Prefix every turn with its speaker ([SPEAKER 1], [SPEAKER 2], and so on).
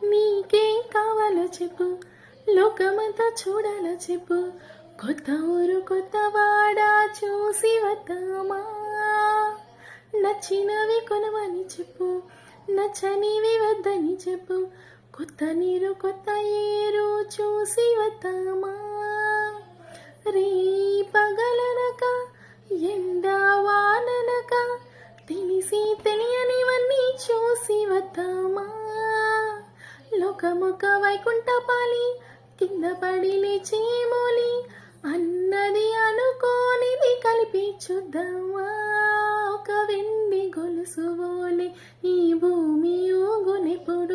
[SPEAKER 1] నీకేం కావాలో చెప్పు, లోకమంతా చూడాలో చెప్పు. కొత్త ఊరు కొత్త వాడ చూసి వద్దామా. నచ్చినవి కొనవని చెప్పు, నచ్చనివి వద్దని చెప్పు. కొత్త నీరు కొత్త ఏరు చూసి వద్దామా. రీ పగలనక ఎండ వాననక తెలిసి తెలియనివన్నీ చూసి వద్దామా. లోకముక వైకుంఠపాలి కింద పడి లేచి మోలి అన్నది అనుకోనిది కలిపి చూద్దామా. ఒక వెండి గొలుసు ఓలే ఈ భూమి ఊగునెప్పుడు